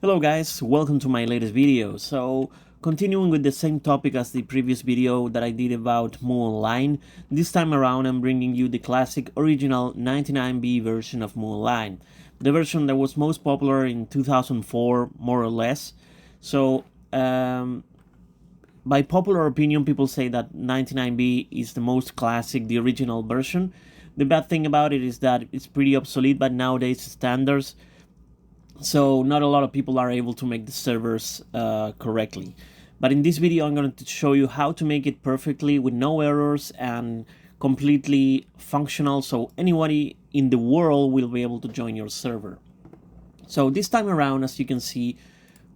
Hello guys, welcome to my latest video. So continuing with the same topic as the previous video that I did about MuOnline, this time around I'm bringing you the classic original 99B version of MuOnline, the version that was most popular in 2004 more or less. So by popular opinion, people say that 99B is the most classic, the original version. The bad thing about it is that it's pretty obsolete by nowadays standards. So not a lot of people are able to make the servers correctly. But in this video I'm going to show you how to make it perfectly with no errors and completely functional, so anybody in the world will be able to join your server. So this time around, as you can see,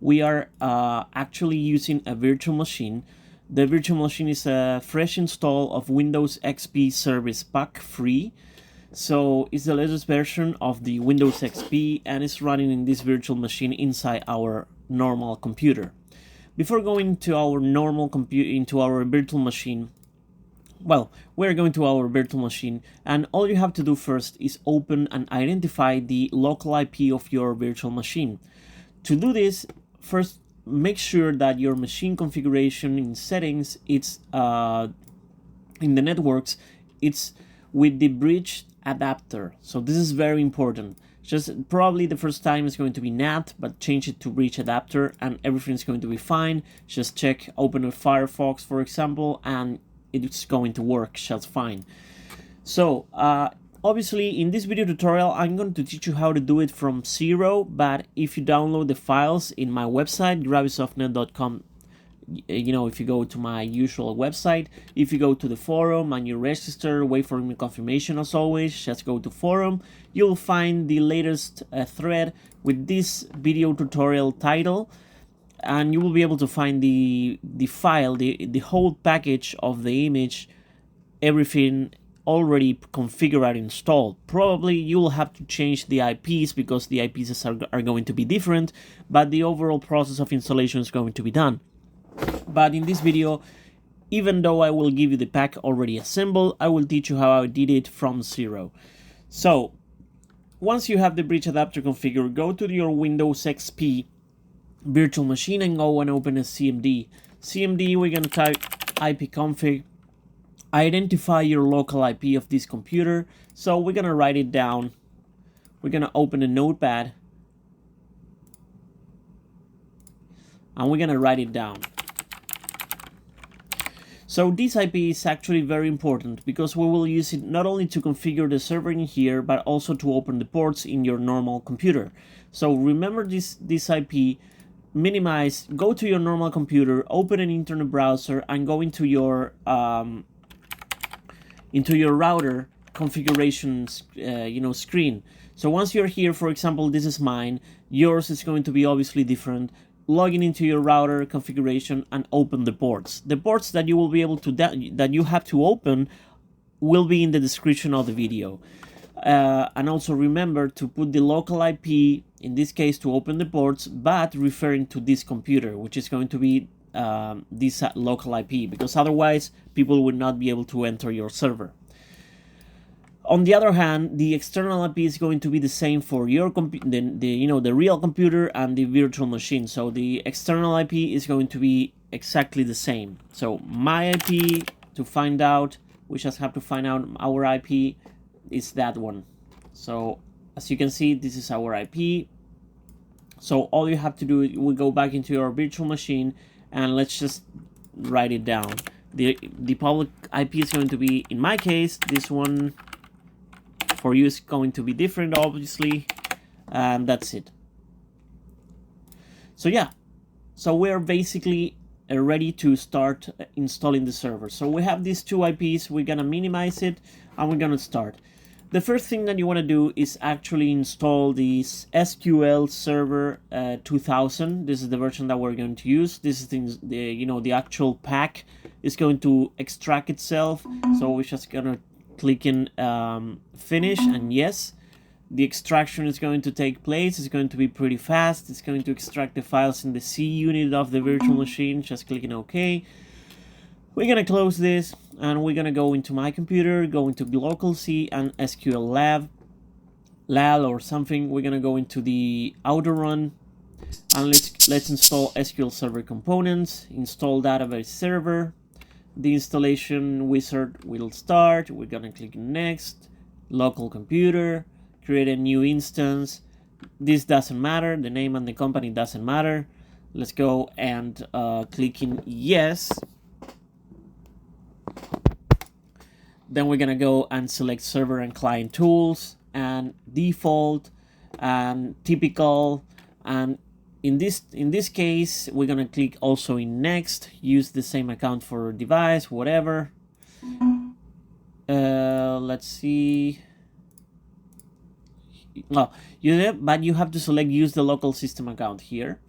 we are actually using a virtual machine. The virtual machine is a fresh install of Windows XP Service Pack free. So it's the latest version of the Windows XP and it's running in this virtual machine inside our normal computer. Before going to our normal computer, into our virtual machine, well, we're going to our virtual machine and all you have to do first is open and identify the local IP of your virtual machine. To do this, first make sure that your machine configuration in settings, it's in the networks, it's with the bridge adapter. So this is very important. Just probably the first time is going to be NAT, but change it to bridge adapter and everything's going to be fine. Just check, open a Firefox for example, and it's going to work just fine. So obviously in this video tutorial I'm going to teach you how to do it from zero, but if you download the files in my website gravisoftnet.com, you know, if you go to my usual website, if you go to the forum and you register, wait for my confirmation as always, just go to forum, you'll find the latest thread with this video tutorial title, and you will be able to find the file, the whole package of the image, everything already configured and installed. Probably you will have to change the IPs because the IPs are going to be different, but the overall process of installation is going to be done. But in this video, even though I will give you the pack already assembled, I will teach you how I did it from zero. So once you have the bridge adapter configured, go to your Windows XP virtual machine and go and open a CMD. CMD, we're going to type ipconfig, identify your local IP of this computer. So we're going to write it down. We're going to open a notepad and we're going to write it down. So this IP is actually very important because we will use it not only to configure the server in here, but also to open the ports in your normal computer. So remember this IP, minimize, go to your normal computer, open an internet browser, and go into your router configuration screen. So once you're here, for example, this is mine, yours is going to be obviously different. Log in into your router configuration and open the ports. The ports that you will be able to that you have to open will be in the description of the video. And also remember to put the local IP, in this case to open the ports, but referring to this computer, which is going to be this local IP, because otherwise people will not be able to enter your server. On the other hand, the external IP is going to be the same for your the real computer and the virtual machine. So the external IP is going to be exactly the same. So my IP, to find out, we just have to find out our IP is that one. So as you can see, this is our IP. So all you have to do is we go back into your virtual machine and let's just write it down. The public IP is going to be, in my case, this one. For you is going to be different, obviously, and that's it. So yeah, so we're basically ready to start installing the server. So we have these two IPs, we're gonna minimize it and we're gonna start. The first thing that you want to do is actually install this SQL Server 2000. This is the version that we're going to use. This is the actual pack is going to extract itself. So we're just gonna click in finish, and yes, the extraction is going to take place. It's going to be pretty fast. It's going to extract the files in the C unit of the virtual machine. Just clicking OK. We're gonna close this and we're gonna go into my computer, go into local C and SQL lab, lal or something. We're gonna go into the auto run and let's install SQL Server components, install database server. The installation wizard will start. We're gonna click next, local computer, create a new instance. This doesn't matter, the name and the company doesn't matter. Let's go and click in yes. Then we're gonna go and select server and client tools and default and typical, and in this case we're gonna click also in next, use the same account for device, whatever. Let's see. No, but you have to select use the local system account here.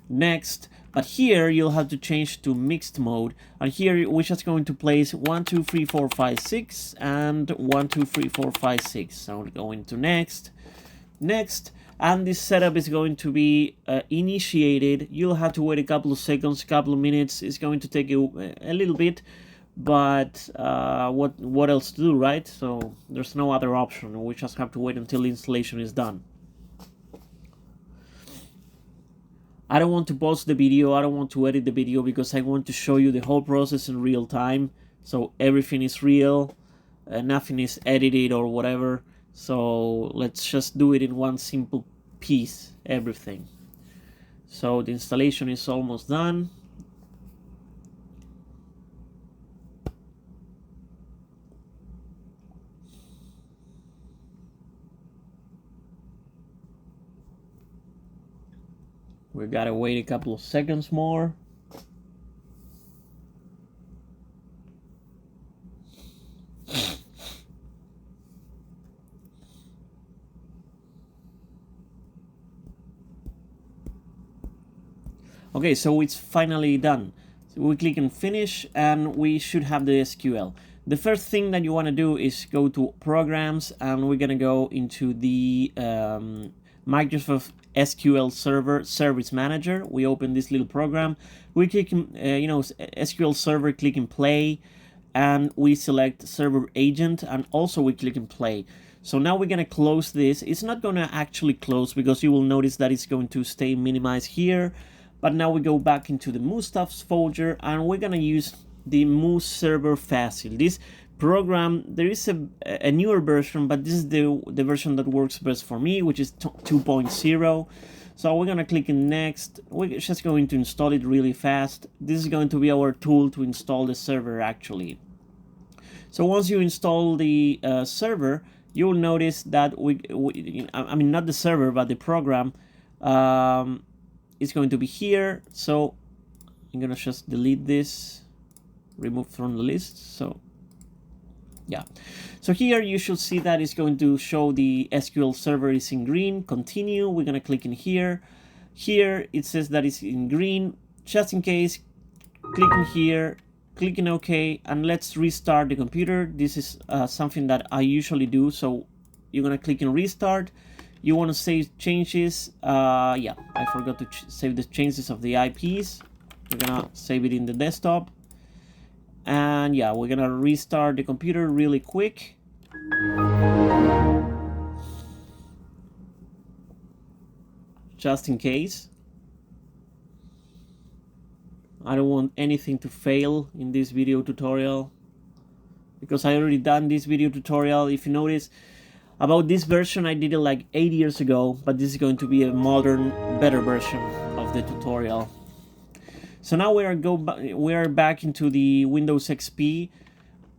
Next, but here you'll have to change to mixed mode, and here we're just going to place 1 2 3 4 5 6 and 1 2 3 4 5 6. So we're going to next, and this setup is going to be initiated. You'll have to wait a couple of seconds, couple of minutes. It's going to take you a little bit, but what else to do, right? So there's no other option. We just have to wait until the installation is done. I don't want to pause the video, I don't want to edit the video, because I want to show you the whole process in real time. So everything is real, nothing is edited or whatever. So let's just do it in one simple piece, everything. So the installation is almost done. We gotta wait a couple of seconds more. Okay, so it's finally done. So we click on finish and we should have the SQL. The first thing that you want to do is go to programs, and we're gonna go into the Microsoft SQL Server Service Manager. We open this little program. We click in, SQL Server, click in play, and we select Server Agent, and also we click in play. So now we're gonna close this. It's not gonna actually close because you will notice that it's going to stay minimized here. But now we go back into the Mu Stuffs folder, and we're gonna use the Mu Server Facile. This program, there is a newer version, but this is the version that works best for me, which is 2.0. So we're gonna click in next. We're just going to install it really fast. This is going to be our tool to install the server actually. So once you install the server, you will notice that I mean not the server but the program is going to be here. So I'm gonna just delete this, remove from the list. So yeah, so here you should see that it's going to show the SQL server is in green. Continue. We're gonna click in here. Here it says that it's in green. Just in case, click in here, click in OK, and let's restart the computer. This is something that I usually do. So you're gonna click in restart. You want to save changes. Yeah, I forgot to save the changes of the IPs. We're gonna save it in the desktop. And yeah, we're gonna restart the computer really quick. Just in case. I don't want anything to fail in this video tutorial, because I already done this video tutorial. If you notice, about this version I did it like 8 years ago, but this is going to be a modern, better version of the tutorial. So now we are back into the Windows XP.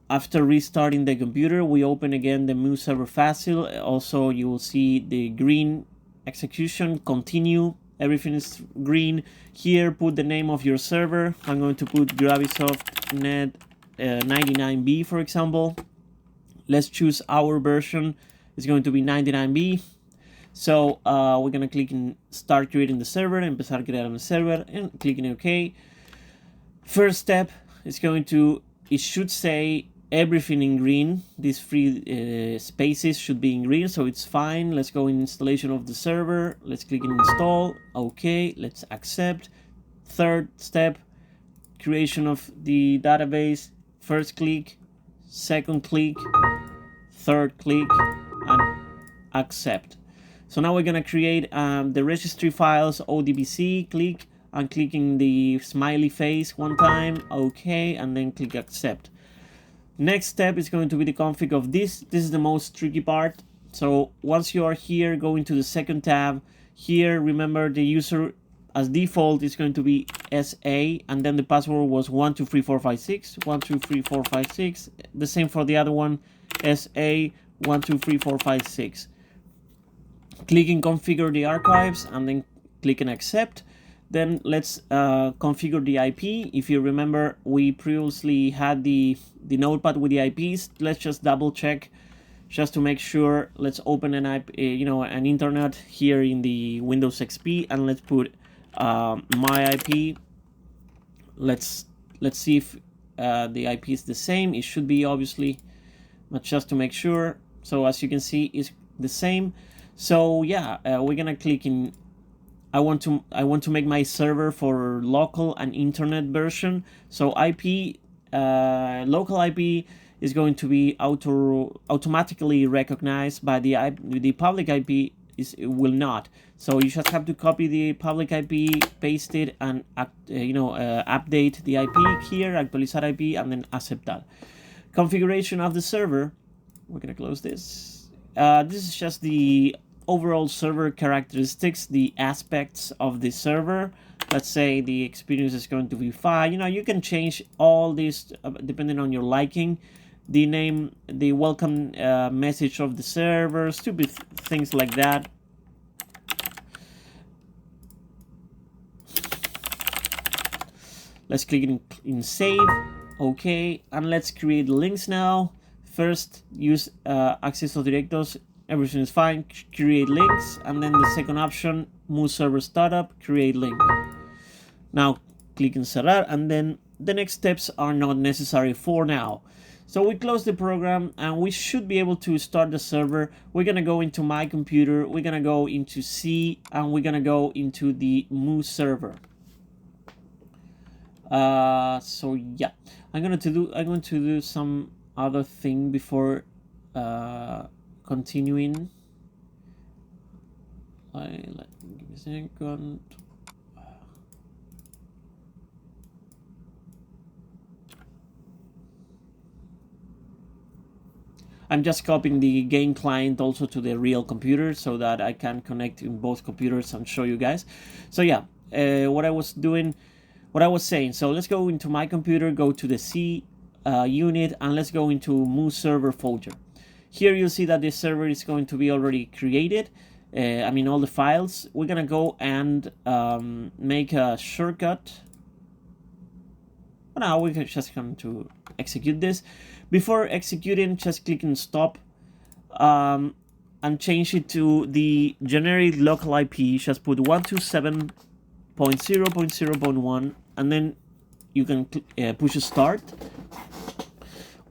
After restarting the computer, we open again the Mu Server Facile. Also, you will see the green execution, continue. Everything is green. Here, put the name of your server. I'm going to put Graphisoft Net 99B, for example. Let's choose our version. It's going to be 99B. So we're gonna click in start creating the server, empezar a crear un server, and click in OK. First step is it should say everything in green. These three spaces should be in green, so it's fine. Let's go in installation of the server. Let's click in install. OK, let's accept. Third step, creation of the database. First click, second click, third click, and accept. So now we're gonna create the registry files, ODBC, click, and clicking the smiley face one time, okay, and then click accept. Next step is going to be the config of this. This is the most tricky part. So once you are here, go into the second tab. Here, remember the user as default is going to be SA, and then the password was 123456, 123456. The same for the other one, SA 123456. Click and configure the archives, and then click and accept. Then let's configure the IP. If you remember, we previously had the notepad with the IPs. Let's just double check just to make sure. Let's open an IP, an internet here in the Windows XP, and let's put my IP. Let's see if the IP is the same. It should be, obviously, but just to make sure. So as you can see, it's the same. So yeah, we're gonna click in. I want to make my server for local and internet version. So IP, local IP is going to be automatically recognized, by the public IP will not. So you just have to copy the public IP, paste it, and update the IP here, actualizar IP, and then aceptar. Configuration of the server. We're gonna close this. This is just the overall server characteristics, the aspects of the server. Let's say the experience is going to be fine. You can change all this depending on your liking. The name, the welcome message of the server, stupid things like that. Let's click in save. Okay, and let's create links now. First, use acceso directos. Everything is fine. Create links, and then the second option, move server startup, create link. Now click in cerrar, and then the next steps are not necessary for now. So we close the program, and we should be able to start the server. We're gonna go into my computer. We're gonna go into C, and we're gonna go into the Mu server. So yeah, I'm going to do some other thing before continuing. Give me a second. I'm just copying the game client also to the real computer so that I can connect in both computers and show you guys. So yeah, what I was saying. So let's go into my computer, go to the C unit, and let's go into Mu server folder. Here you'll see that this server is going to be already created. All the files. We're gonna go and make a shortcut. Now we're just going to execute this. Before executing, just click on stop and change it to the generic local IP. Just put 127.0.0.1, and then you can push start.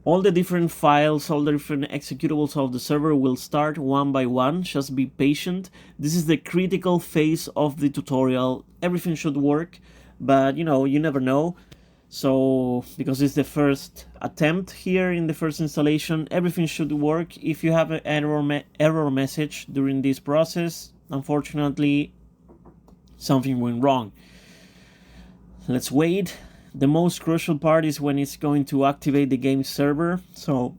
All the different files, all the different executables of the server will start one by one. Just be patient. This is the critical phase of the tutorial. Everything should work, but you never know. So because it's the first attempt here in the first installation, everything should work. If you have an error message during this process, unfortunately something went wrong. Let's wait. The most crucial part is when it's going to activate the game server. So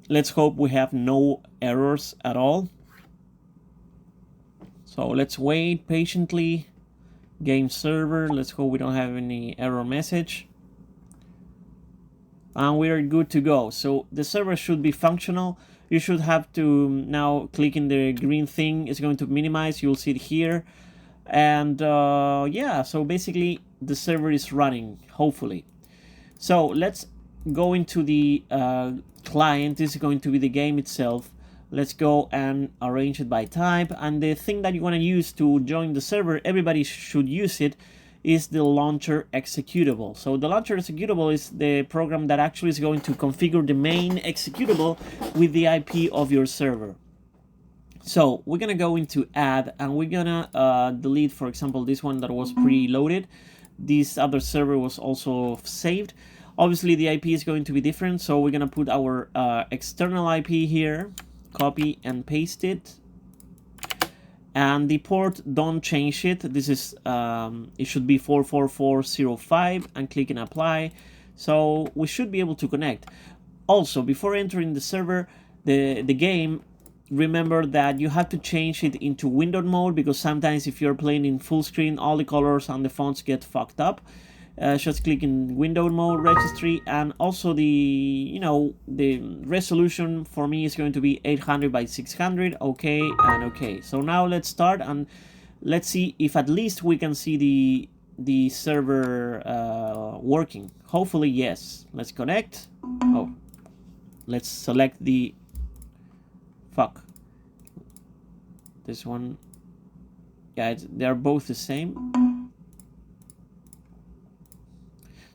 let's hope we have no errors at all. So let's wait patiently. Game server, let's hope we don't have any error message. And we are good to go. So the server should be functional. You should have to now click in the green thing. It's going to minimize. You'll see it here. And yeah, so basically the server is running, hopefully. So let's go into the client. This is going to be the game itself. Let's go and arrange it by type. And the thing that you want to use to join the server, everybody should use it, is the launcher executable. So the launcher executable is the program that actually is going to configure the main executable with the IP of your server. So we're gonna go into add, and we're gonna delete, for example, this one that was preloaded. This other server was also saved. Obviously the IP is going to be different, so we're gonna put our external IP here, copy and paste it. And the port, don't change it. This is it should be 44405, and click and apply. So we should be able to connect. Also, before entering the server, the game, remember that you have to change it into windowed mode, because sometimes if you're playing in full screen, all the colors and the fonts get fucked up. Just click in windowed mode registry, and also the resolution for me is going to be 800 by 600. Okay and okay. So now let's start, and let's see if at least we can see the server working. Hopefully yes. Let's connect. Oh, let's select the this one. Yeah, they're both the same.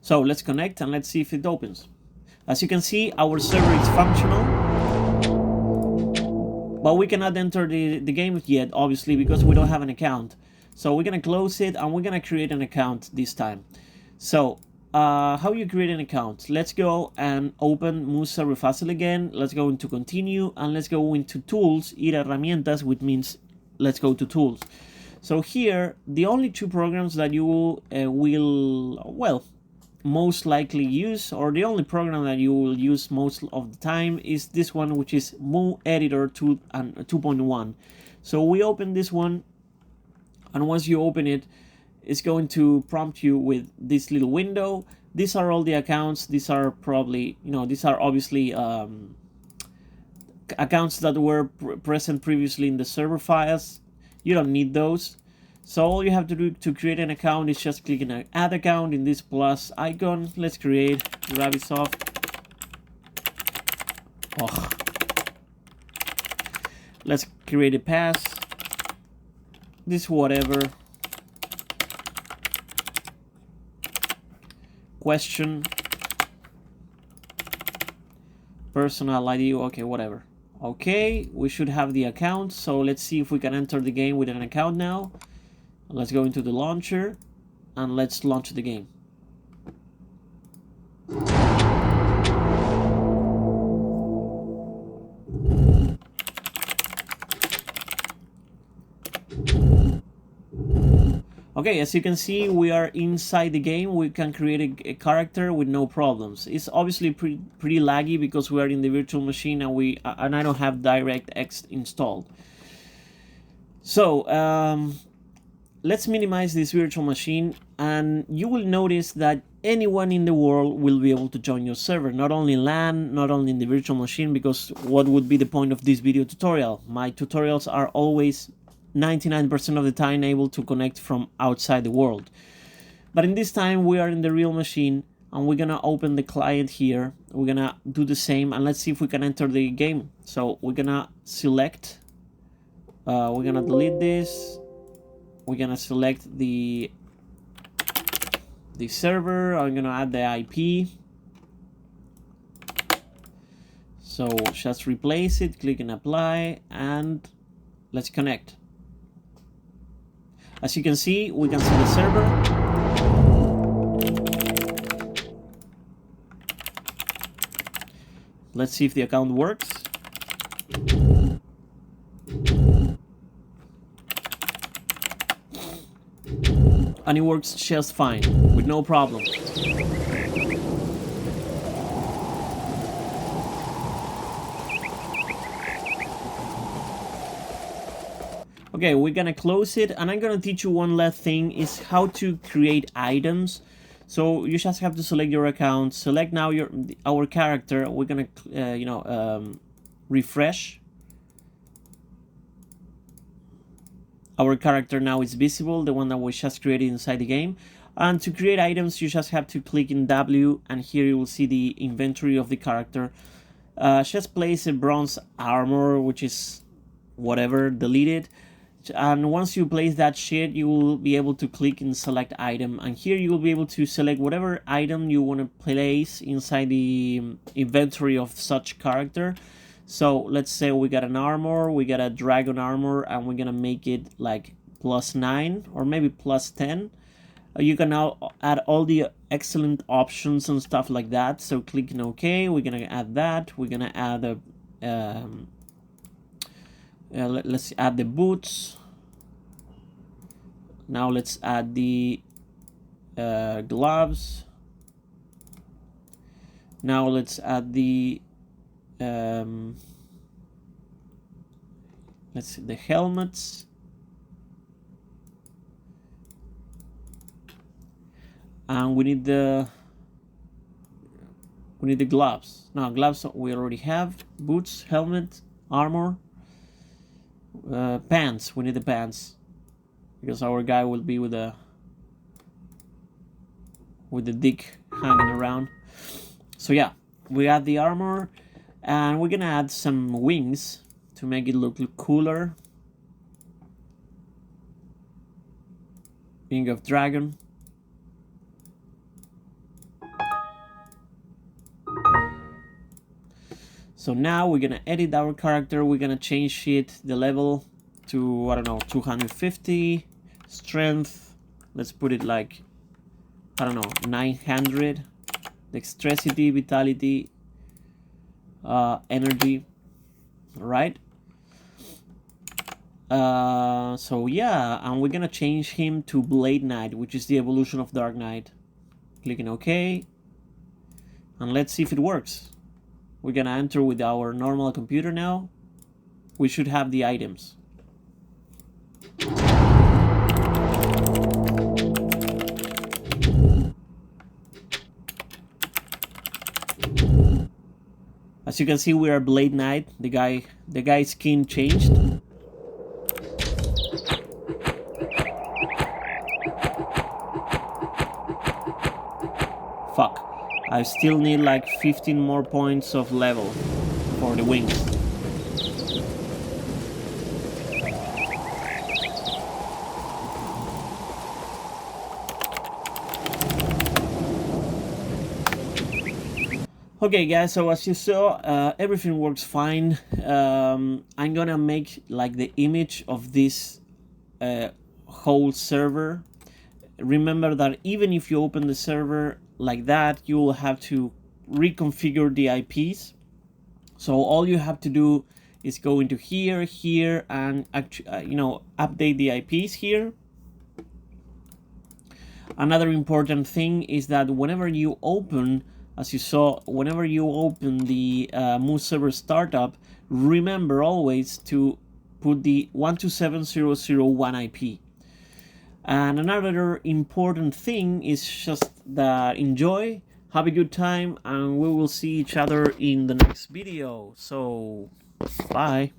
So let's connect and let's see if it opens. As you can see, our server is functional, but we cannot enter the game yet, obviously, because we don't have an account. So we're gonna close it, and we're gonna create an account this time. So how you create an account? Let's go and open MU Server Fácil again. Let's go into continue, and let's go into tools, ir a herramientas, which means let's go to tools. So here, the only two programs that you will most likely use, or the only program that you will use most of the time, is this one, which is MU Editor 2.1. So we open this one, and once you open it, it's going to prompt you with this little window. These are all the accounts. These are probably, these are obviously accounts that were present previously in the server files. You don't need those. So all you have to do to create an account is just click on add account in this plus icon. Let's create Rabbitsoft. Oh. Let's create a pass. This whatever. Question. Personal ID. Okay, whatever. Okay, we should have the account. So let's see if we can enter the game with an account now. Let's go into the launcher, and let's launch the game. Okay, as you can see, we are inside the game. We can create a character with no problems. It's obviously pretty laggy because we are in the virtual machine, and I don't have DirectX installed. So let's minimize this virtual machine, and you will notice that anyone in the world will be able to join your server, not only LAN, not only in the virtual machine, because what would be the point of this video tutorial? My tutorials are always 99% of the time able to connect from outside the world. But in this time, we are in the real machine, and we're gonna open the client here. We're gonna do the same, and let's see if we can enter the game. So we're gonna select, we're gonna delete this. We're gonna select the server. I'm gonna add the IP. So just replace it, click and apply, and let's connect. As you can see, we can see the server. Let's see if the account works. And it works just fine, with no problem. Okay, we're gonna close it, and I'm gonna teach you one last thing, is how to create items. So you just have to select your account, select now our character. We're gonna refresh. Our character now is visible, the one that we just created inside the game. And to create items, you just have to click in W, and here you will see the inventory of the character. Just place a bronze armor, which is whatever, delete it. And once you place that shit, you will be able to click in select item, and here you will be able to select whatever item you want to place inside the inventory of such character. So let's say we got an armor, we got a dragon armor, and we're gonna make it like +9 or maybe +10. You can now add all the excellent options and stuff like that. So click in OK. We're gonna add that. We're gonna add a let's add the boots. Now let's add the gloves. Now let's add the let's see, the helmets. And we need the gloves. Now gloves we already have. Boots, helmet, armor, pants. We need the pants because our guy will be with the dick hanging around. So yeah, we add the armor, and we're gonna add some wings to make it look cooler. Wing of dragon. So now we're gonna edit our character. We're gonna change the level to, I don't know, 250. Strength, let's put it like, I don't know, 900. Dexterity, vitality, energy, right? So yeah, and we're gonna change him to Blade Knight, which is the evolution of Dark Knight. Clicking OK, and let's see if it works. We're gonna enter with our normal computer now. We should have the items. As you can see, we are Blade Knight. The guy's skin changed. Fuck. I still need like 15 more points of level for the wings. Okay guys, so as you saw, everything works fine. I'm gonna make like the image of this whole server. Remember that even if you open the server like that, you will have to reconfigure the IPs. So all you have to do is go into here, and update the IPs here. Another important thing is that whenever you open, as you saw, whenever you open the Mu server startup, remember always to put the 127001 IP. And another important thing is just that enjoy, have a good time, and we will see each other in the next video. So, bye.